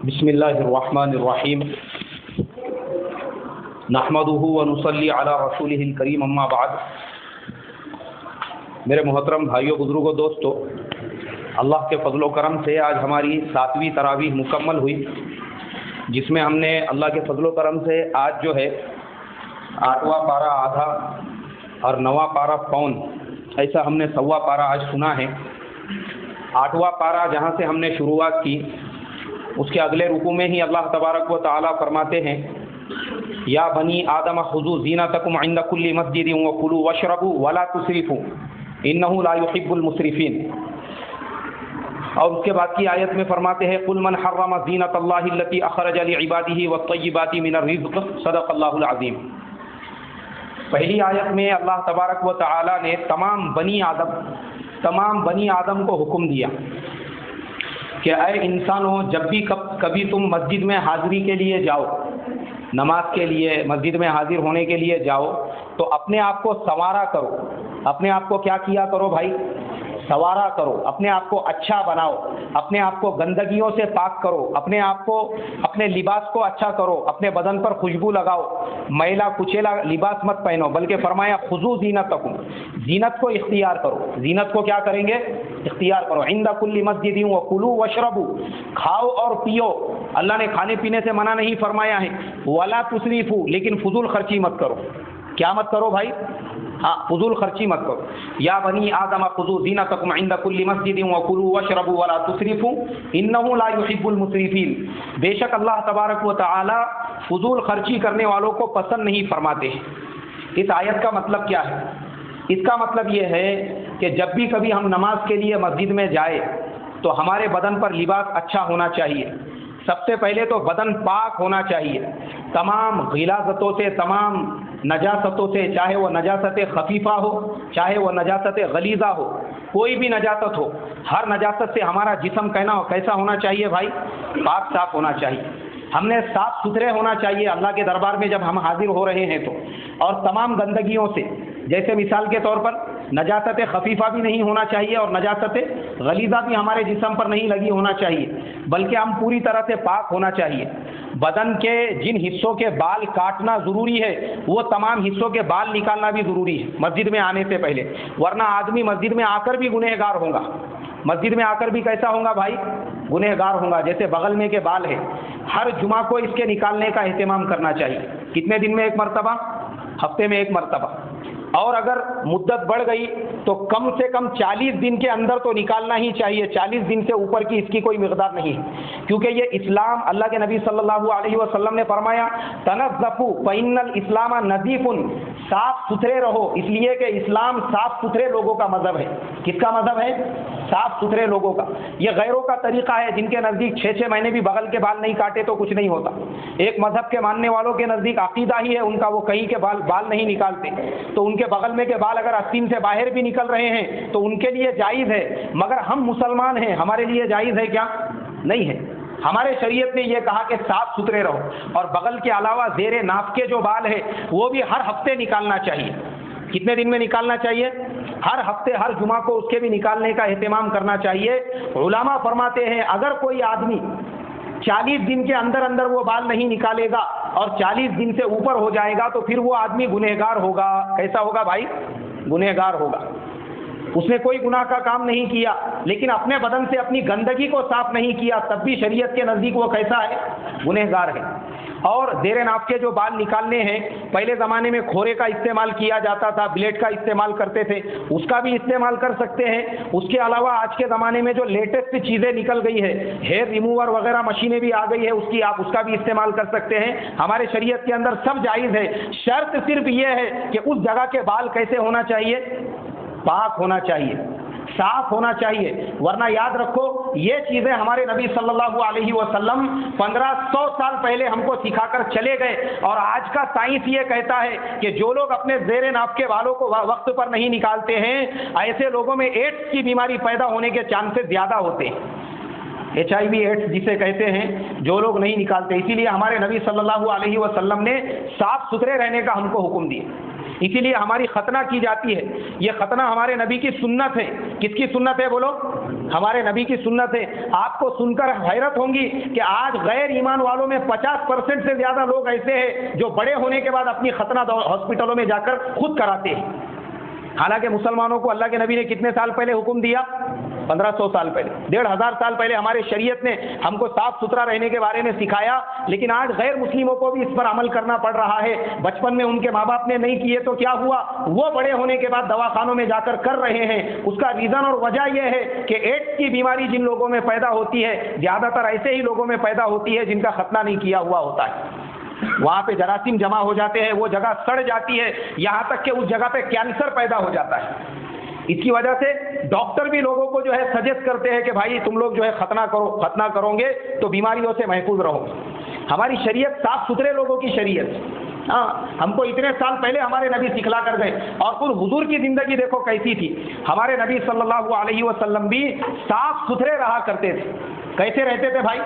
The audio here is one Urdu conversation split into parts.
بسم اللہ الرحمن الرحیم نحمدہ ونصلی علی رسولہ الکریم اما بعد۔ میرے محترم بھائیوں، بزرگوں، دوستوں، اللہ کے فضل و کرم سے آج ہماری 7ویں تراویح مکمل ہوئی، جس میں ہم نے اللہ کے فضل و کرم سے آج جو ہے 8واں پارہ آدھا اور 9واں پارہ پون، ایسا ہم نے 1.25 پارہ آج سنا ہے۔ 8واں پارہ جہاں سے ہم نے شروعات کی، اس کے اگلے رکوع میں ہی اللہ تبارک و تعالیٰ فرماتے ہیں، یا بنی آدم خذوا زینتکم عند کل مسجد وکلوا واشربوا ولا تسرفوا انہ لا یحب المسرفین۔ اور اس کے بعد کی آیت میں فرماتے ہیں، قل من حرم زینت اللہ التی اخرج لعبادہ والطیبات من الرزق صدق اللہ العظیم۔ پہلی آیت میں اللہ تبارک و تعالیٰ نے تمام بنی آدم کو حکم دیا کہ اے انسانوں، جب بھی کبھی تم مسجد میں حاضری کے لیے جاؤ، نماز کے لیے مسجد میں حاضر ہونے کے لیے جاؤ، تو اپنے آپ کو سنوارا کرو۔ اپنے آپ کو کیا کیا کرو بھائی؟ سنوارا کرو، اپنے آپ کو اچھا بناؤ، اپنے آپ کو گندگیوں سے پاک کرو، اپنے لباس کو اچھا کرو، اپنے بدن پر خوشبو لگاؤ، میلا کچیلا لباس مت پہنو، بلکہ فرمایا خذوا زینتکم، زینت کو اختیار کرو۔ زینت کو کیا کریں گے؟ اختیار کرو۔ عند کل مسجد وکلوا واشربوا، کھاؤ اور پیو۔ اللہ نے کھانے پینے سے منع نہیں فرمایا ہے۔ ولا تسرفوا، لیکن فضول خرچی مت کرو۔ کیا مت کرو بھائی؟ فضول خرچی مت کرو۔ یا بنی آدم خذوا زینتکم عند کل مسجد وکلوا واشربوا ولا تسرفوا انہ لا یحب المسرفین۔ بے شک اللہ تبارک و تعالی فضول خرچی کرنے والوں کو پسند نہیں فرماتے ہیں۔ اس آیت کا مطلب کیا ہے؟ اس کا مطلب یہ ہے کہ جب بھی کبھی ہم نماز کے لیے مسجد میں جائے تو ہمارے بدن پر لباس اچھا ہونا چاہیے۔ سب سے پہلے تو بدن پاک ہونا چاہیے تمام غلاظتوں سے، تمام نجاستوں سے، چاہے وہ نجاست خفیفہ ہو، چاہے وہ نجاست غلیظہ ہو، کوئی بھی نجاست ہو، ہر نجاست سے ہمارا جسم کیسا ہونا چاہیے بھائی؟ پاک صاف ہونا چاہیے۔ ہم نے صاف ستھرے ہونا چاہیے اللہ کے دربار میں جب ہم حاضر ہو رہے ہیں تو، اور تمام گندگیوں سے، جیسے مثال کے طور پر نجاست خفیفہ بھی نہیں ہونا چاہیے اور نجاست غلیظہ بھی ہمارے جسم پر نہیں لگی ہونا چاہیے، بلکہ ہم پوری طرح سے پاک ہونا چاہیے۔ بدن کے جن حصوں کے بال کاٹنا ضروری ہے، وہ تمام حصوں کے بال نکالنا بھی ضروری ہے مسجد میں آنے سے پہلے، ورنہ آدمی مسجد میں آ کر بھی گنہگار ہوگا۔ مسجد میں آ کر بھی کیسا ہوگا بھائی؟ گنہگار ہوگا۔ جیسے بغل میں کے بال ہے، ہر جمعہ کو اس کے نکالنے کا اہتمام کرنا چاہیے۔ کتنے دن میں ایک مرتبہ؟ ہفتے میں ایک مرتبہ۔ اور اگر مدت بڑھ گئی تو کم سے کم 40 دن کے اندر تو نکالنا ہی چاہیے۔ 40 دن سے اوپر کی اس کی کوئی مقدار نہیں ہے، کیونکہ یہ اسلام، اللہ کے نبی صلی اللہ علیہ وسلم نے فرمایا تنظفوا فإن الاسلام نظیف، صاف ستھرے رہو، اس لیے کہ اسلام صاف ستھرے لوگوں کا مذہب ہے۔ کس کا مذہب ہے؟ صاف ستھرے لوگوں کا۔ یہ غیروں کا طریقہ ہے جن کے نزدیک 6 مہینے بھی بغل کے بال نہیں کاٹے تو کچھ نہیں ہوتا۔ ایک مذہب کے ماننے والوں کے نزدیک عقیدہ ہی ہے ان کا، وہ کہیں کے بال نہیں نکالتے، تو ان کے بغل میں کے بال اگر آستین سے باہر بھی نکل رہے ہیں تو ان کے لیے جائز ہے، مگر ہم مسلمان ہیں، ہمارے لیے جائز ہے کیا؟ نہیں ہے۔ ہمارے شریعت نے یہ کہا کہ صاف ستھرے رہو، اور بغل کے علاوہ زیر ناف کے جو بال ہے وہ بھی ہر ہفتے نکالنا چاہیے۔ کتنے دن میں نکالنا چاہیے؟ ہر ہفتے، ہر جمعہ کو اس کے بھی نکالنے کا اہتمام کرنا چاہیے۔ علماء فرماتے ہیں اگر کوئی آدمی 40 دن کے اندر وہ بال نہیں نکالے گا اور 40 دن سے اوپر ہو جائے گا تو پھر وہ آدمی گنہگار ہوگا۔ کیسا ہوگا بھائی؟ گنہگار ہوگا۔ اس نے کوئی گناہ کا کام نہیں کیا، لیکن اپنے بدن سے اپنی گندگی کو صاف نہیں کیا، تب بھی شریعت کے نزدیک وہ کیسا ہے؟ گنہگار ہے۔ اور زیر ناف کے جو بال نکالنے ہیں، پہلے زمانے میں کھورے کا استعمال کیا جاتا تھا، بلیڈ کا استعمال کرتے تھے، اس کا بھی استعمال کر سکتے ہیں۔ اس کے علاوہ آج کے زمانے میں جو لیٹسٹ چیزیں نکل گئی ہے، ہیئر ریموور وغیرہ مشینیں بھی آ گئی ہے، آپ اس کا بھی استعمال کر سکتے ہیں۔ ہمارے شریعت کے اندر سب جائز ہے، شرط صرف یہ ہے کہ اس جگہ کے بال کیسے ہونا چاہیے؟ پاک ہونا چاہیے، صاف ہونا چاہیے۔ ورنہ یاد رکھو، یہ چیزیں ہمارے نبی صلی اللہ علیہ وسلم 1500 سال پہلے ہم کو سکھا کر چلے گئے، اور آج کا سائنس یہ کہتا ہے کہ جو لوگ اپنے زیر ناف کے بالوں کو وقت پر نہیں نکالتے ہیں، ایسے لوگوں میں ایڈز کی بیماری پیدا ہونے کے چانسز زیادہ ہوتے ہیں۔ HIV ایڈز جسے کہتے ہیں، جو لوگ نہیں نکالتے۔ اسی لیے ہمارے نبی صلی اللہ علیہ وسلم نے صاف ستھرے رہنے کا ہم کو حکم دیا۔ اسی لیے ہماری ختنہ کی جاتی ہے. یہ ختنہ ہمارے نبی کی سنت ہے. کس کی سنت ہے بولو؟ ہمارے نبی کی سنت ہے. آپ کو سن کر حیرت ہوگی کہ آج غیر ایمان والوں میں 50% سے زیادہ لوگ ایسے ہیں جو بڑے ہونے کے بعد اپنی ختنہ ہاسپٹلوں میں جا کر خود کراتے ہیں. حالانکہ مسلمانوں کو اللہ کے نبی نے کتنے سال پہلے حکم دیا؟ 1500 سال پہلے، 1500 سال پہلے ہمارے شریعت نے ہم کو صاف ستھرا رہنے کے بارے میں سکھایا. لیکن آج غیر مسلموں کو بھی اس پر عمل کرنا پڑ رہا ہے. بچپن میں ان کے ماں باپ نے نہیں کیے تو کیا ہوا؟ وہ بڑے ہونے کے بعد دواخانوں میں جا کر رہے ہیں. اس کا ریزن اور وجہ یہ ہے کہ ایڈس کی بیماری جن لوگوں میں پیدا ہوتی ہے زیادہ تر ایسے ہی لوگوں میں پیدا ہوتی ہے جن کا ختنہ نہیں کیا ہوا ہوتا ہے. وہاں پہ جراثیم جمع ہو جاتے ہیں، وہ جگہ سڑ جاتی ہے، یہاں تک کہ اس جگہ پہ کینسر پیدا ہو جاتا ہے. اس کی وجہ سے ڈاکٹر بھی لوگوں کو جو ہے سجیسٹ کرتے ہیں کہ بھائی تم لوگ جو ہے ختنہ کرو گے تو بیماریوں سے محفوظ رہو. ہماری شریعت صاف ستھرے لوگوں کی شریعت. ہم کو اتنے سال پہلے ہمارے نبی سکھلا کر گئے. اور خود حضور کی زندگی دیکھو کیسی تھی. ہمارے نبی صلی اللہ علیہ وسلم بھی صاف ستھرے رہا کرتے تھے. کیسے رہتے تھے بھائی؟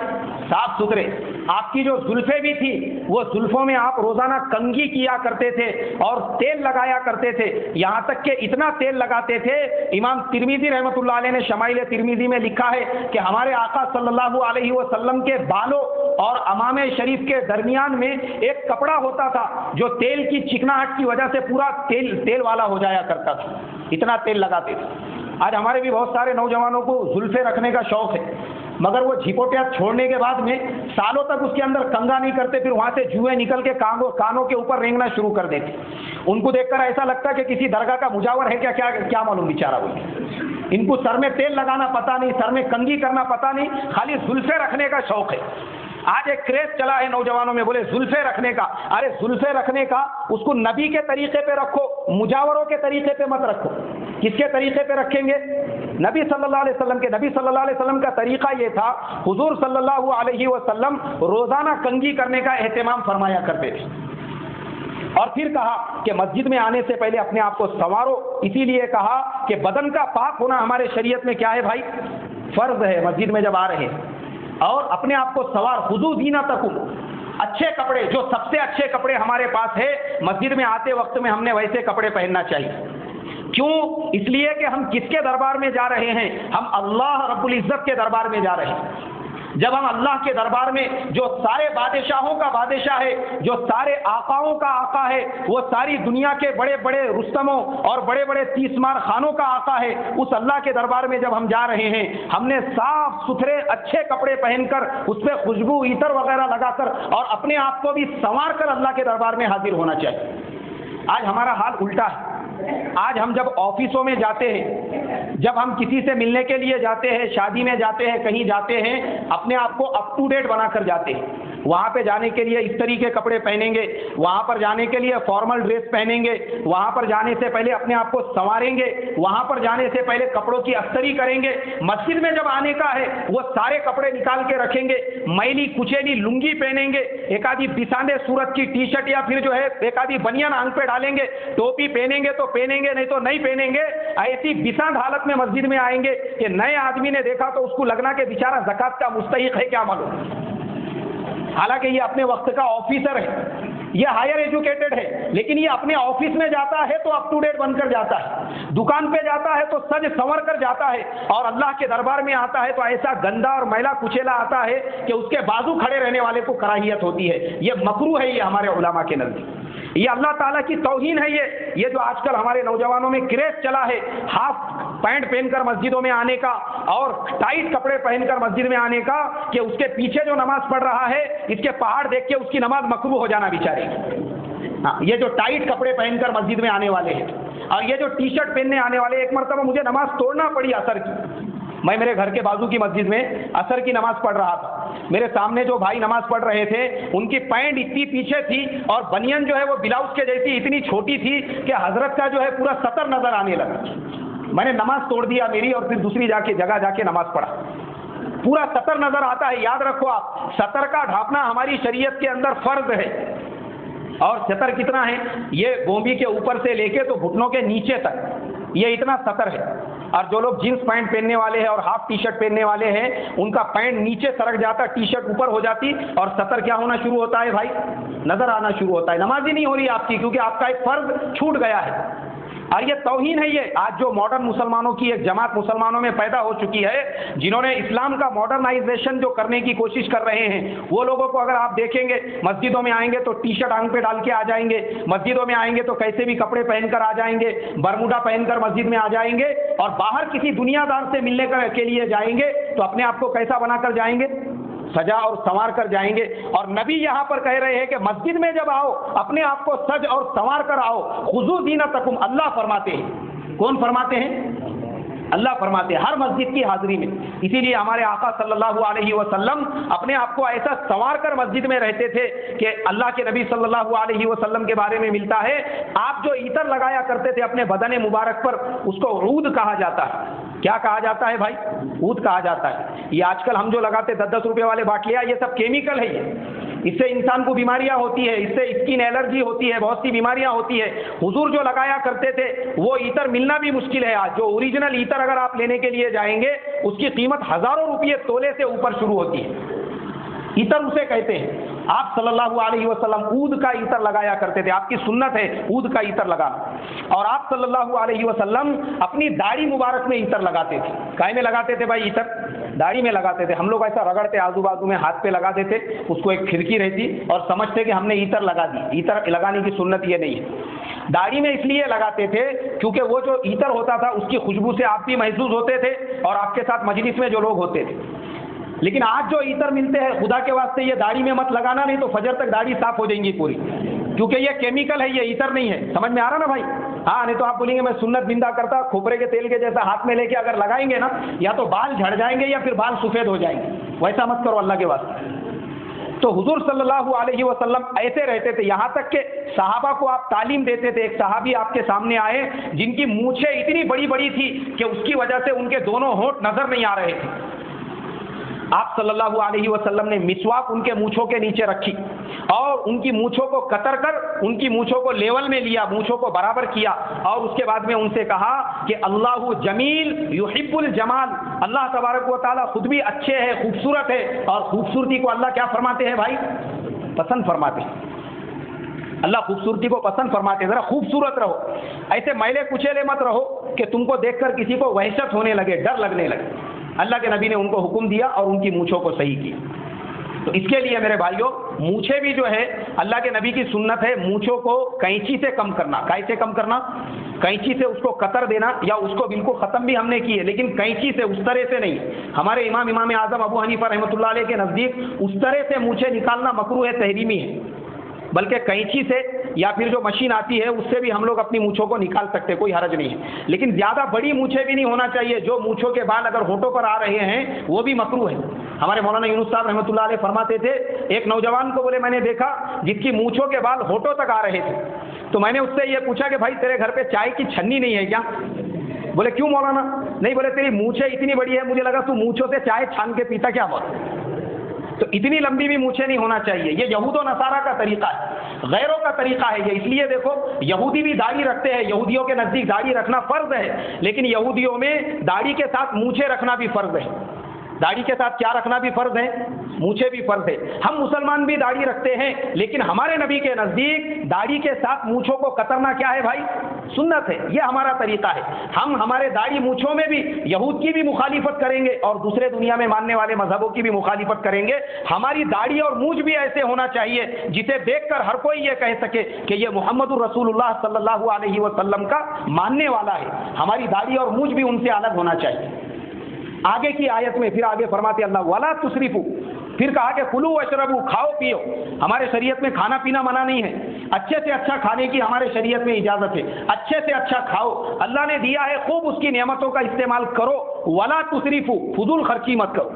صاف ستھرے. آپ کی جو زلفیں بھی تھی وہ زلفوں میں آپ روزانہ کنگھی کیا کرتے تھے اور تیل لگایا کرتے تھے. یہاں تک کہ اتنا تیل لگاتے تھے، امام ترمذی رحمۃ اللہ علیہ نے شمائل ترمذی میں لکھا ہے کہ ہمارے آقا صلی اللہ علیہ وسلم کے بالوں اور امامِ شریف کے درمیان میں ایک کپڑا ہوتا تھا جو تیل کی چکناہٹ کی وجہ سے پورا تیل والا ہو جایا کرتا تھا. اتنا تیل لگاتے تھے. آج ہمارے بھی بہت سارے نوجوانوں کو زلفیں رکھنے کا شوق ہے، مگر وہ جھپوٹیا چھوڑنے کے بعد میں سالوں تک اس کے اندر کنگا نہیں کرتے. پھر وہاں سے جوئیں نکل کے کانوں کے اوپر رینگنا شروع کر دیتے. ان کو دیکھ کر ایسا لگتا ہے کہ کسی درگاہ کا مجاور ہے کیا معلوم بیچارہ وہ. ان کو سر میں تیل لگانا پتا نہیں، سر میں کنگھی کرنا پتا نہیں، خالی زلفیں رکھنے کا شوق ہے. آج ایک کریز چلا ہے نوجوانوں میں، بولے زلفیں رکھنے کا. ارے زلفیں رکھنے کا اس کو نبی کے طریقے پہ رکھو، مجاوروں کے طریقے پہ مت رکھو. کس کے طریقے پہ رکھیں گے؟ نبی صلی اللہ علیہ وسلم کے. نبی صلی اللہ علیہ وسلم کا طریقہ یہ تھا، حضور صلی اللہ علیہ وسلم روزانہ کنگھی کرنے کا اہتمام فرمایا کرتے تھے. اور پھر کہا کہ مسجد میں آنے سے پہلے اپنے آپ کو سنوارو. اسی لیے کہا کہ بدن کا پاک ہونا ہمارے شریعت میں کیا ہے بھائی؟ فرض ہے. مسجد میں جب آ رہے ہیں اور اپنے آپ کو سوار، خذو زینتکم، اچھے کپڑے، جو سب سے اچھے کپڑے ہمارے پاس ہے، مسجد میں آتے وقت میں ہم نے ویسے کپڑے پہننا چاہیے. کیوں؟ اس لیے کہ ہم کس کے دربار میں جا رہے ہیں؟ ہم اللہ رب العزت کے دربار میں جا رہے ہیں. جب ہم اللہ کے دربار میں، جو سارے بادشاہوں کا بادشاہ ہے، جو سارے آقاؤں کا آقا ہے، وہ ساری دنیا کے بڑے بڑے رستموں اور بڑے بڑے تیسمار خانوں کا آقا ہے، اس اللہ کے دربار میں جب ہم جا رہے ہیں، ہم نے صاف ستھرے اچھے کپڑے پہن کر، اس پہ خوشبو عطر وغیرہ لگا کر اور اپنے آپ کو بھی سنوار کر اللہ کے دربار میں حاضر ہونا چاہیے. آج ہمارا حال الٹا ہے. آج ہم جب آفسوں میں جاتے ہیں، جب ہم کسی سے ملنے کے لیے جاتے ہیں، شادی میں جاتے ہیں، کہیں جاتے ہیں، اپنے آپ کو اپ ٹو ڈیٹ بنا کر جاتے ہیں. وہاں پہ جانے کے لیے اس طریقے کپڑے پہنیں گے، وہاں پر جانے کے لیے فارمل ڈریس پہنیں گے، وہاں پر جانے سے پہلے اپنے آپ کو سنواریں گے، وہاں پر جانے سے پہلے کپڑوں کی استری کریں گے. مسجد میں جب آنے کا ہے وہ سارے کپڑے نکال کے رکھیں گے، میلی کچیلی لنگی پہنیں گے، ایک آدھی بساندے صورت کی ٹی شرٹ یا پھر جو ہے ایک آدھی بنیان آنکھ پہ ڈالیں گے، ٹوپی پہنیں گے تو پہنیں گے، نہیں تو نہیں پہنیں گے. ایسی بساند حالت میں مسجد میں آئیں گے کہ نئے آدمی نے دیکھا تو اس کو لگنا کہ بیچارہ زکات کا مستحق ہے، کیا معلوم. حالانکہ یہ اپنے وقت کا آفیسر ہے، یہ ہائر ایجوکیٹڈ ہے، لیکن یہ اپنے آفس میں جاتا ہے تو اپ ٹو ڈیٹ بن کر جاتا ہے، دکان پہ جاتا ہے تو سج سنور کر جاتا ہے، اور اللہ کے دربار میں آتا ہے تو ایسا گندا اور میلا کچیلا آتا ہے کہ اس کے بازو کھڑے رہنے والے کو کراہیت ہوتی ہے. یہ مکروہ ہے، یہ ہمارے علماء کے نزدیک یہ اللہ تعالیٰ کی توہین ہے. یہ جو آج کل ہمارے نوجوانوں میں کریز چلا ہے ہاف پینٹ پہن کر مسجدوں میں آنے کا اور ٹائٹ کپڑے پہن کر مسجد میں آنے کا، کہ اس کے پیچھے جو نماز پڑھ رہا ہے اس کے پہاڑ دیکھ کے اس کی نماز مکروہ ہو جانا بیچارے. یہ جو ٹائٹ کپڑے پہن کر مسجد میں آنے والے ہیں اور یہ جو ٹی شرٹ پہننے آنے والے، ایک مرتبہ مجھے نماز توڑنا پڑی عصر کی. میں میرے گھر کے بازو کی مسجد میں عصر کی نماز پڑھ رہا تھا. میرے سامنے جو بھائی نماز پڑھ رہے تھے ان کی پینٹ اتنی پیچھے تھی اور بنین جو ہے وہ بلاؤز کے جیسی اتنی چھوٹی تھی کہ حضرت کا جو ہے پورا سطر نظر آنے لگا. میں نے نماز توڑ دیا میری اور پھر دوسری جگہ جا کے نماز پڑھا. پورا سطر نظر آتا ہے. یاد رکھو آپ، سطر کا ڈھانپنا ہماری شریعت کے اندر فرض ہے. اور سطر کتنا ہے؟ یہ گوبھی کے اوپر سے لے کے تو گھٹنوں کے نیچے تک. یہ اتنا سطر ہے، اور جو لوگ جینس پینٹ پہننے والے ہیں اور ہاف ٹی شرٹ پہننے والے ہیں ان کا پینٹ نیچے سرک جاتا، ٹی شرٹ اوپر ہو جاتی، اور سطر کیا ہونا شروع ہوتا ہے بھائی؟ نظر آنا شروع ہوتا ہے۔ نماز ہی نہیں ہو رہی آپ کی، کیونکہ آپ کا ایک فرض چھوٹ گیا ہے۔ اور یہ توہین ہے۔ یہ آج جو ماڈرن مسلمانوں کی ایک جماعت مسلمانوں میں پیدا ہو چکی ہے، جنہوں نے اسلام کا ماڈرنائزیشن جو کرنے کی کوشش کر رہے ہیں، وہ لوگوں کو اگر آپ دیکھیں گے مسجدوں میں آئیں گے تو ٹی شرٹ آنکھ پہ ڈال کے آ جائیں گے، مسجدوں میں آئیں گے تو کیسے بھی کپڑے پہن کر آ جائیں گے، برموڈا پہن کر مسجد میں آ جائیں گے، اور باہر کسی دنیا دار سے ملنے کے لیے جائیں گے تو اپنے آپ کو کیسا بنا کر جائیں گے؟ سجا اور سنوار کر جائیں گے۔ اور نبی یہاں پر کہہ رہے ہیں کہ مسجد میں جب آؤ اپنے آپ کو سج اور سنوار کر آؤ، خذو زینتکم، اللہ فرماتے ہیں۔ کون فرماتے ہیں؟ اللہ فرماتے ہیں ہر مسجد کی حاضری میں۔ اسی لیے ہمارے آقا صلی اللہ علیہ وسلم اپنے آپ کو ایسا سنوار کر مسجد میں رہتے تھے کہ اللہ کے نبی صلی اللہ علیہ وسلم کے بارے میں ملتا ہے، آپ جو عطر لگایا کرتے تھے اپنے بدن مبارک پر، اس کو عود کہا جاتا ہے۔ کیا کہا جاتا ہے بھائی؟ عود کہا جاتا ہے۔ یہ آج کل ہم جو لگاتے 10-10 روپے والے باٹلیاں، یہ سب کیمیکل ہے۔ اس سے انسان کو بیماریاں ہوتی ہے، اس سے اسکن الرجی ہوتی ہے، بہت سی بیماریاں ہوتی ہے۔ حضور جو لگایا کرتے تھے وہ عطر ملنا بھی مشکل ہے آج۔ جو اوریجنل عطر اگر آپ لینے کے لیے جائیں گے اس کی قیمت ہزاروں روپے تولے سے اوپر شروع ہوتی ہے۔ عطر اسے کہتے ہیں۔ آپ صلی اللہ علیہ وسلم عود کا عطر لگایا کرتے تھے، آپ کی سنت ہے عود کا عطر لگانا۔ اور آپ صلی اللہ علیہ وسلم اپنی داڑھی مبارک میں عطر لگاتے تھے۔ کائے میں لگاتے تھے بھائی عطر؟ داڑھی میں لگاتے تھے۔ ہم لوگ ایسا رگڑتے آزو بازو میں ہاتھ پہ لگا دیتے، اس کو ایک پھرکی رہتی اور سمجھتے کہ ہم نے عطر لگا دی۔ عطر لگانے کی سنت یہ نہیں ہے۔ داڑھی میں اس لیے لگاتے تھے کیونکہ وہ جو عطر ہوتا تھا اس کی خوشبو سے آپ بھی محسوس ہوتے تھے اور آپ کے ساتھ مجلس میں جو لوگ ہوتے تھے۔ لیکن آج جو عطر ملتے ہیں، خدا کے واسطے یہ داڑھی میں مت لگانا، نہیں تو فجر تک داڑھی صاف ہو جائیں گی پوری، کیونکہ یہ کیمیکل ہے، یہ عطر نہیں ہے۔ سمجھ میں آ رہا نا بھائی؟ ہاں، نہیں تو آپ بولیں گے میں سنت بندہ کرتا، کھوپرے کے تیل کے جیسا ہاتھ میں لے کے اگر لگائیں گے نا، یا تو بال جھڑ جائیں گے یا پھر بال سفید ہو جائیں گے۔ ویسا مت کرو اللہ کے واسطے۔ تو حضور صلی اللہ علیہ وسلم ایسے رہتے تھے، یہاں تک کہ صحابہ کو آپ تعلیم دیتے تھے۔ ایک صحابی آپ کے سامنے آئے جن کی مونچھیں اتنی بڑی بڑی تھی کہ اس کی وجہ سے ان کے دونوں ہونٹ نظر نہیں آ رہے تھے۔ آپ صلی اللہ علیہ وسلم نے مسواک ان کے مونچھوں کے نیچے رکھی اور ان کی مونچھوں کو قطر کر ان کی مونچھوں کو لیول میں لیا، مونچھوں کو برابر کیا، اور اس کے بعد میں ان سے کہا کہ اللہ جمیل یحب الجمال، اللہ تبارک و تعالیٰ خود بھی اچھے ہے، خوبصورت ہے، اور خوبصورتی کو اللہ کیا فرماتے ہیں بھائی؟ پسند فرماتے ہیں۔ اللہ خوبصورتی کو پسند فرماتے ہیں۔ ذرا خوبصورت رہو، ایسے میلے کچیلے مت رہو کہ تم کو دیکھ کر کسی کو وحشت ہونے لگے، ڈر لگنے لگے۔ اللہ کے نبی نے ان کو حکم دیا اور ان کی مونچھوں کو صحیح کیا۔ تو اس کے لیے میرے بھائیوں، مونچھیں بھی جو ہے اللہ کے نبی کی سنت ہے، مونچھوں کو کینچی سے کم کرنا۔ کیسے کم کرنا؟ کینچی سے اس کو قطر دینا، یا اس کو بالکل ختم بھی ہم نے کی ہے، لیکن کینچی سے اس طرح سے نہیں۔ ہمارے امام اعظم ابو حنیفہ رحمۃ اللہ علیہ کے نزدیک اس طرح سے مونچھیں نکالنا مکروہ ہے، تحریمی ہے، بلکہ کینچی سے یا پھر جو مشین آتی ہے اس سے بھی ہم لوگ اپنی مونچھوں کو نکال سکتے، کوئی حرج نہیں ہے۔ لیکن زیادہ بڑی مونچھیں بھی نہیں ہونا چاہیے، جو مونچھوں کے بال اگر ہونٹوں پر آ رہے ہیں وہ بھی مکروہ ہے۔ ہمارے مولانا یونس صاحب رحمۃ اللہ علیہ فرماتے تھے، ایک نوجوان کو بولے میں نے دیکھا جس کی مونچھوں کے بال ہونٹوں تک آ رہے تھے، تو میں نے اس سے یہ پوچھا کہ بھائی تیرے گھر پہ چائے کی چھنی نہیں ہے کیا؟ بولے کیوں مولانا؟ نہیں، بولے تیری مونچھیں اتنی بڑی ہے، مجھے لگا تو مونچھوں سے چائے چھان کے پیتا کیا بات؟ تو اتنی لمبی بھی مونچھیں نہیں ہونا چاہیے۔ یہ یہود و نصارہ کا طریقہ ہے، غیروں کا طریقہ ہے یہ۔ اس لیے دیکھو، یہودی بھی داڑھی رکھتے ہیں، یہودیوں کے نزدیک داڑھی رکھنا فرض ہے، لیکن یہودیوں میں داڑھی کے ساتھ مونچھیں رکھنا بھی فرض ہے۔ داڑھی کے ساتھ کیا رکھنا بھی فرض ہے؟ مونچھیں بھی فرض ہے۔ ہم مسلمان بھی داڑھی رکھتے ہیں، لیکن ہمارے نبی کے نزدیک داڑھی کے ساتھ مونچھوں کو کترنا کیا ہے بھائی؟ سنت ہے، یہ ہمارا طریقہ ہے۔ ہم ہمارے داڑھی مونچھوں میں بھی یہود کی بھی مخالفت کریں گے اور دوسرے دنیا میں ماننے والے مذہبوں کی بھی مخالفت کریں گے۔ ہماری داڑھی اور مونچھ بھی ایسے ہونا چاہیے جسے دیکھ کر ہر کوئی یہ کہہ سکے کہ یہ محمد الرسول اللہ صلی اللہ علیہ وسلم کا ماننے والا ہے۔ ہماری داڑھی اور مونچھ بھی ان سے الگ ہونا چاہیے۔ آگے کی آیت میں پھر آگے فرماتے اللہ ولا تسرفوا، پھر کہا کہ کلوا واشربوا، کھاؤ پیو۔ ہمارے شریعت میں کھانا پینا منع نہیں ہے، اچھے سے اچھا کھانے کی ہمارے شریعت میں اجازت ہے، اچھے سے اچھا کھاؤ، اللہ نے دیا ہے خوب اس کی نعمتوں کا استعمال کرو۔ ولا تسرفوا، فضول خرچی مت کرو۔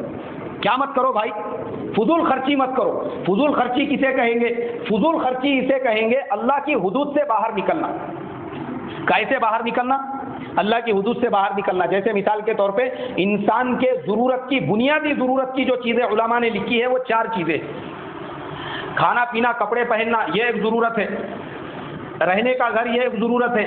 کیا مت کرو بھائی؟ فضول خرچی مت کرو۔ فضول خرچی کسے کہیں گے؟ فضول خرچی اسے کہیں گے اللہ کی حدود سے باہر نکلنا۔ کیسے باہر نکلنا؟ اللہ کی حدود سے باہر نکلنا۔ جیسے مثال کے طور پہ انسان کے ضرورت کی، بنیادی ضرورت کی جو چیزیں علماء نے لکھی ہے وہ 4 چیزیں: کھانا پینا، کپڑے پہننا، یہ ایک ضرورت ہے، رہنے کا گھر یہ ایک ضرورت ہے،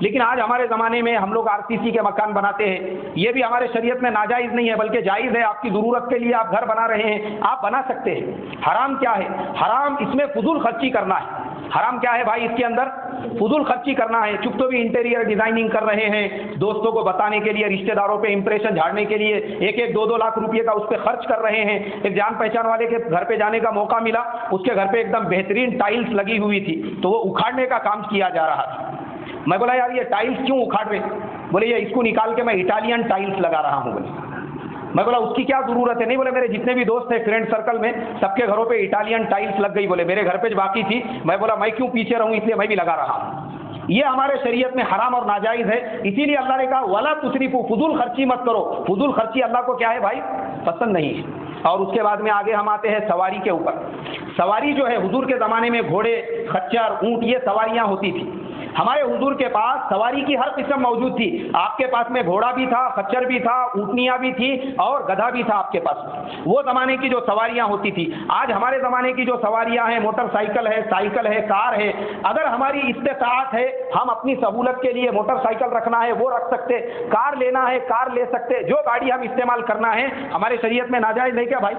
لیکن آج ہمارے زمانے میں ہم لوگ RCC کے مکان بناتے ہیں. یہ بھی ہمارے شریعت میں ناجائز نہیں ہے بلکہ جائز ہے. آپ کی ضرورت کے لیے آپ گھر بنا رہے ہیں, آپ بنا سکتے ہیں. حرام کیا ہے؟ حرام اس میں فضول خرچی کرنا ہے. حرام کیا ہے بھائی؟ اس کے اندر فضول خرچی کرنا ہے. چپ تو بھی انٹیریئر ڈیزائننگ کر رہے ہیں, دوستوں کو بتانے کے لیے, رشتہ داروں پہ امپریشن جھاڑنے کے لیے 1-2 لاکھ روپے کا اس پہ خرچ کر رہے ہیں. ایک جان پہچان والے کے گھر پہ جانے کا موقع ملا, اس کے گھر پہ ایک دم بہترین ٹائلز لگی ہوئی تھی, تو وہ اکھاڑنے کا کام کیا جا رہا تھا. میں بولا یار یہ ٹائلز کیوں اکھاڑ رہے؟ بولے یہ اس کو نکال کے میں اٹالین ٹائلز لگا رہا ہوں. بولے میں بولا اس کی کیا ضرورت ہے؟ نہیں, بولے میرے جتنے بھی دوست ہیں فرینڈ سرکل میں سب کے گھروں پہ اٹالین ٹائلز لگ گئی. بولے میرے گھر پہ باقی تھی. میں بولا میں کیوں پیچھے رہوں, اس لیے میں بھی لگا رہا ہوں. یہ ہمارے شریعت میں حرام اور ناجائز ہے. اسی لیے اللہ نے کہا ولا تسرفوا, فضول خرچی مت کرو. فضول خرچی اللہ کو کیا ہے بھائی؟ پسند نہیں ہے. اور اس کے بعد میں آگے ہم آتے ہیں سواری کے اوپر. سواری جو ہے حضور کے زمانے میں گھوڑے, خچر, اونٹ یہ سواریاں ہوتی تھی. ہمارے حضور کے پاس سواری کی ہر قسم موجود تھی. آپ کے پاس میں گھوڑا بھی تھا, خچر بھی تھا, اونٹنیاں بھی تھی اور گدھا بھی تھا آپ کے پاس. وہ زمانے کی جو سواریاں ہوتی تھی. آج ہمارے زمانے کی جو سواریاں ہیں, موٹر سائیکل ہے, سائیکل ہے, کار ہے. اگر ہماری استطاعت ہے, ہم اپنی سہولت کے لیے موٹر سائیکل رکھنا ہے وہ رکھ سکتے, کار لینا ہے کار لے سکتے. جو گاڑی ہم استعمال کرنا ہے ہمارے شریعت میں ناجائز نہیں کیا بھائی؟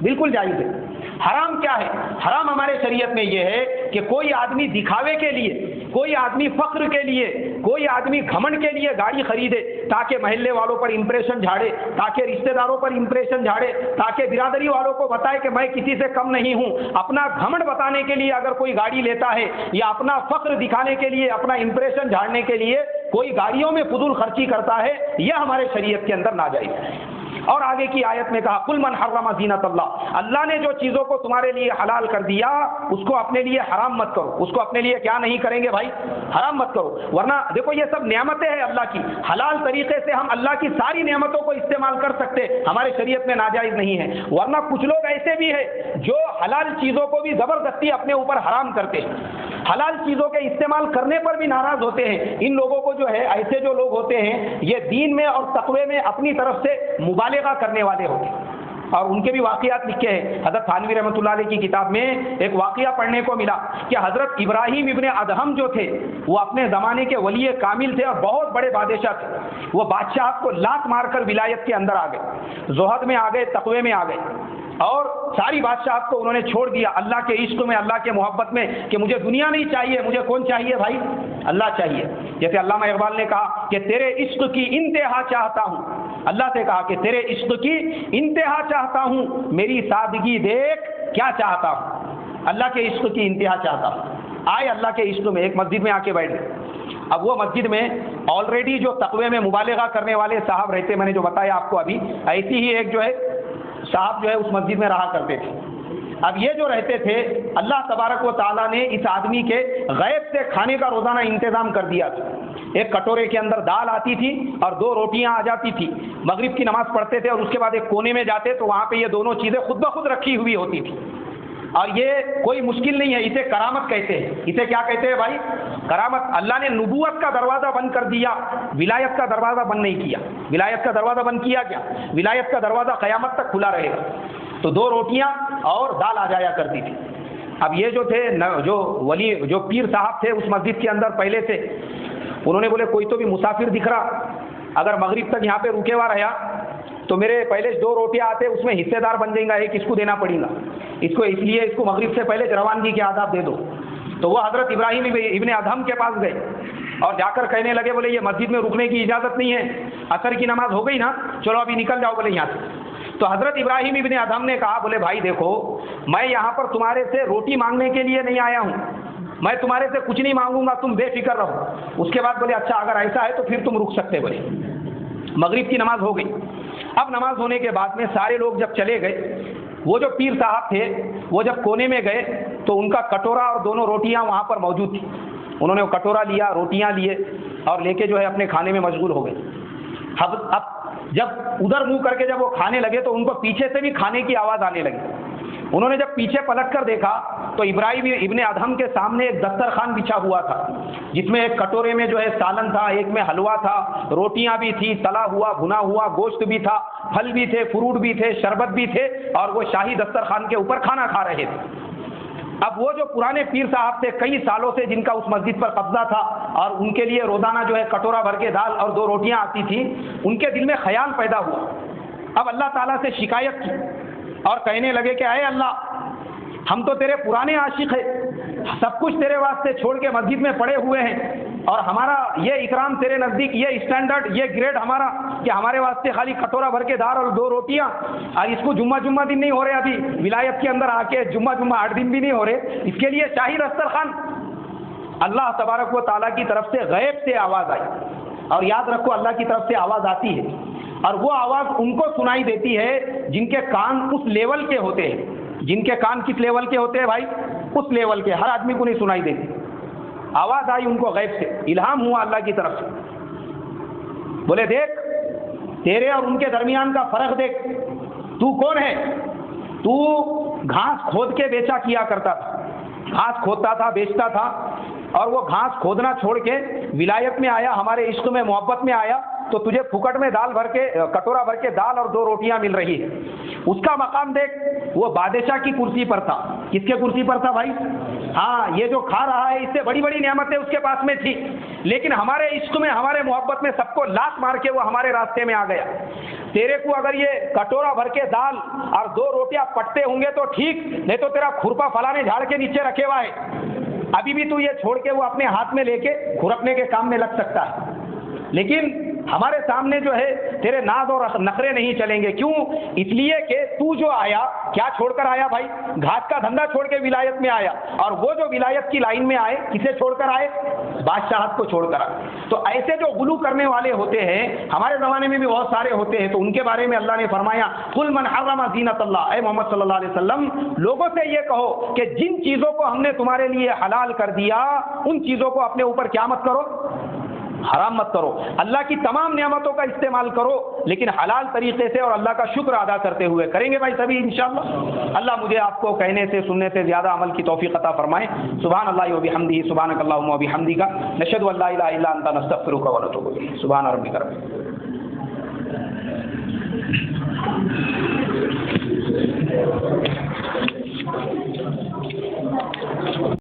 بالکل جائز ہے. حرام کیا ہے؟ حرام ہمارے شریعت میں یہ ہے کہ کوئی آدمی دکھاوے کے لیے, کوئی آدمی فخر کے لیے, کوئی آدمی گھمنڈ کے لیے گاڑی خریدے تاکہ محلے والوں پر امپریشن جھاڑے, تاکہ رشتہ داروں پر امپریشن جھاڑے, تاکہ برادری والوں کو بتائے کہ میں کسی سے کم نہیں ہوں. اپنا گھمنڈ بتانے کے لیے اگر کوئی گاڑی لیتا ہے یا اپنا فخر دکھانے کے لیے, اپنا امپریشن جھاڑنے کے لیے کوئی گاڑیوں میں فضول خرچی کرتا ہے, یہ ہمارے شریعت کے اندر ناجائز ہے. اور آگے کی آیت میں کہا قل من حرم زینت اللہ, اللہ نے جو چیزوں کو تمہارے لیے حلال کر دیا اس کو اپنے لیے حرام مت کرو. اس کو اپنے لیے کیا نہیں کریں گے بھائی؟ حرام مت کرو. ورنہ دیکھو یہ سب نعمتیں ہیں اللہ کی, حلال طریقے سے ہم اللہ کی ساری نعمتوں کو استعمال کر سکتے, ہمارے شریعت میں ناجائز نہیں ہے. ورنہ کچھ لوگ ایسے بھی ہیں جو حلال چیزوں کو بھی زبردستی اپنے اوپر حرام کرتے ہیں, حلال چیزوں کے استعمال کرنے پر بھی ناراض ہوتے ہیں. ان لوگوں کو جو ہے, ایسے جو لوگ ہوتے ہیں یہ دین میں اور تقوی میں اپنی طرف سے مبالغہ کرنے والے ہوتے ہیں. اور ان کے بھی واقعات لکھے ہیں. حضرت تھانوی رحمۃ اللہ علیہ کی کتاب میں ایک واقعہ پڑھنے کو ملا کہ حضرت ابراہیم ابن ادہم جو تھے وہ اپنے زمانے کے ولی کامل تھے اور بہت بڑے بادشاہ تھے. وہ بادشاہ کو لات مار کر ولایت کے اندر آ گئے, زہد میں آ گئے, تقوی میں آ گئے اور ساری بادشاہت کو انہوں نے چھوڑ دیا اللہ کے عشق میں, اللہ کے محبت میں کہ مجھے دنیا نہیں چاہیے, مجھے کون چاہیے بھائی؟ اللہ چاہیے. جیسے علامہ اقبال نے کہا کہ تیرے عشق کی انتہا چاہتا ہوں, اللہ سے کہا کہ تیرے عشق کی انتہا چاہتا ہوں, میری سادگی دیکھ کیا چاہتا ہوں, اللہ کے عشق کی انتہا چاہتا ہوں. آئے اللہ کے عشق میں, ایک مسجد میں آ کے بیٹھ گئے. اب وہ مسجد میں آلریڈی جو تقوی میں مبالغہ کرنے والے صاحب رہتے, میں نے جو بتایا آپ کو ابھی, ایسی ہی ایک جو ہے صاحب جو ہے اس مسجد میں رہا کرتے تھے. اب یہ جو رہتے تھے اللہ تبارک و تعالیٰ نے اس آدمی کے غیب سے کھانے کا روزانہ انتظام کر دیا تھا. ایک کٹورے کے اندر دال آتی تھی اور 2 روٹیاں آ جاتی تھی. مغرب کی نماز پڑھتے تھے اور اس کے بعد ایک کونے میں جاتے تو وہاں پہ یہ دونوں چیزیں خود بخود رکھی ہوئی ہوتی تھی. اور یہ کوئی مشکل نہیں ہے, اسے کرامت کہتے ہیں. اسے کیا کہتے ہیں بھائی؟ کرامت. اللہ نے نبوت کا دروازہ بند کر دیا, ولایت کا دروازہ بند نہیں کیا. ولایت کا دروازہ بند کیا کیا؟ ولایت کا دروازہ قیامت تک کھلا رہے گا. تو 2 روٹیاں اور دال آ جایا کرتی تھی. اب یہ جو تھے, جو ولی, جو پیر صاحب تھے اس مسجد کے اندر پہلے سے, انہوں نے بولے کوئی تو بھی مسافر دکھ رہا, اگر مغرب تک یہاں پہ رکے ہوا رہا تو میرے پہلے 2 روٹیاں آتے اس میں حصے دار بن جائیں گا, ایک اس کو دینا پڑے گا, اس لیے اس کو مغرب سے پہلے روانگی کے آداب دے دو. تو وہ حضرت ابراہیم ابن ادہم کے پاس گئے اور جا کر کہنے لگے بولے یہ مسجد میں رکنے کی اجازت نہیں ہے, عصر کی نماز ہو گئی نا, چلو ابھی نکل جاؤ بولے یہاں سے. تو حضرت ابراہیم ابن ادہم نے کہا بولے بھائی دیکھو, میں یہاں پر تمہارے سے روٹی مانگنے کے لیے نہیں آیا ہوں, میں تمہارے سے کچھ نہیں مانگوں گا, تم بے فکر رہو. اس کے بعد بولے اچھا اگر ایسا ہے تو پھر تم رک سکتے. بولے مغرب کی نماز ہو گئی. اب نماز ہونے کے بعد میں سارے لوگ جب چلے گئے, وہ جو پیر صاحب تھے وہ جب کونے میں گئے تو ان کا کٹورا اور 2 روٹیاں وہاں پر موجود تھیں. انہوں نے وہ کٹورا لیا, روٹیاں لیے اور لے کے جو ہے اپنے کھانے میں مشغول ہو گئے. اب جب ادھر منہ کر کے جب وہ کھانے لگے تو ان کو پیچھے سے بھی کھانے کی آواز آنے لگی. انہوں نے جب پیچھے پلٹ کر دیکھا تو ابراہیم ابن ادہم کے سامنے ایک دسترخوان بچھا ہوا تھا, جس میں ایک کٹورے میں جو ہے سالن تھا, ایک میں حلوہ تھا, روٹیاں بھی تھی, تلا ہوا بھنا ہوا گوشت بھی تھا, پھل بھی تھے, فروٹ بھی تھے, شربت بھی تھے, اور وہ شاہی دسترخوان کے اوپر کھانا کھا رہے تھے. اب وہ جو پرانے پیر صاحب تھے کئی سالوں سے جن کا اس مسجد پر قبضہ تھا اور ان کے لیے روزانہ جو ہے کٹورا بھر کے دال اور 2 روٹیاں آتی تھیں، ان کے دل میں خیال پیدا ہوا، اب اللہ تعالیٰ سے شکایت کی اور کہنے لگے کہ اے اللہ، ہم تو تیرے پرانے عاشق ہیں، سب کچھ تیرے واسطے چھوڑ کے مسجد میں پڑے ہوئے ہیں، اور ہمارا یہ اکرام تیرے نزدیک، یہ اسٹینڈرڈ، یہ گریڈ ہمارا کہ ہمارے واسطے خالی کٹورا بھر کے دال اور 2 روٹیاں، اور اس کو جمعہ دن نہیں ہو رہے، ابھی ولایت کے اندر آ کے جمعہ 8 دن بھی نہیں ہو رہے، اس کے لیے شاہی دسترخوان۔ اللہ تبارک و تعالیٰ کی طرف سے غیب سے آواز آئی، اور یاد رکھو اللہ کی طرف سے آواز آتی ہے اور وہ آواز ان کو سنائی دیتی ہے جن کے کان اس لیول کے ہوتے ہیں۔ جن کے کان کس لیول کے ہوتے ہیں بھائی؟ اس لیول کے، ہر آدمی کو نہیں سنائی دیتی۔ آواز آئی ان کو غیب سے، الہام ہوا اللہ کی طرف سے، بولے دیکھ تیرے اور ان کے درمیان کا فرق دیکھ، تو کون ہے؟ تو گھاس کھود کے بیچا کیا کرتا تھا، گھاس کھودتا تھا، بیچتا تھا، اور وہ گھاس کھودنا چھوڑ کے ولایت میں آیا، ہمارے عشق میں محبت میں آیا، تو تجھے پھکٹ میں دال بھر کے کٹورا بھر کے دال اور 2 روٹیاں مل رہی ہے۔ اس کا مقام دیکھ، وہ بادشاہ کی کرسی پر تھا۔ کس کے کرسی پر تھا بھائی؟ ہاں، یہ جو کھا رہا ہے اس سے بڑی بڑی نعمتیں اس کے پاس میں تھی، لیکن ہمارے عشق میں، ہمارے محبت میں سب کو لات مار کے وہ ہمارے راستے میں آ گیا۔ تیرے کو اگر یہ کٹورا بھر کے دال اور 2 روٹیاں پٹتے ہوں گے تو ٹھیک، نہیں تو تیرا کھرپا فلانے جھاڑ کے نیچے رکھے ہوا ہے، ابھی بھی تو یہ چھوڑ کے وہ اپنے ہاتھ میں لے کے کھرپنے کے کام میں لگ سکتا ہے، لیکن ہمارے سامنے جو ہے تیرے ناز اور نخرے نہیں چلیں گے۔ کیوں؟ اس لیے کہ تو جو آیا کیا چھوڑ کر آیا بھائی؟ گھاس کا دھندا چھوڑ کے ولایت میں آیا، اور وہ جو ولایت کی لائن میں آئے کسے چھوڑ کر آئے؟ بادشاہت کو چھوڑ کر آئے۔ تو ایسے جو غلو کرنے والے ہوتے ہیں ہمارے زمانے میں بھی بہت سارے ہوتے ہیں، تو ان کے بارے میں اللہ نے فرمایا قل من حرم زینت اللہ، اے محمد صلی اللہ علیہ وسلم لوگوں سے یہ کہو کہ جن چیزوں کو ہم نے تمہارے لیے حلال کر دیا ان چیزوں کو اپنے اوپر کیا مت کرو؟ حرام مت کرو۔ اللہ کی تمام نعمتوں کا استعمال کرو، لیکن حلال طریقے سے اور اللہ کا شکر ادا کرتے ہوئے کریں گے بھائی سبھی انشاءاللہ۔ اللہ مجھے آپ کو کہنے سے سننے سے زیادہ عمل کی توفیق عطا فرمائے۔ سبحان اللہ و بحمدہ، سبحانک اللہم و بحمدک، نشہد ان لا الہ الا انت، نستغفرک و نتوب الیک۔ سبحان ربک رب العزة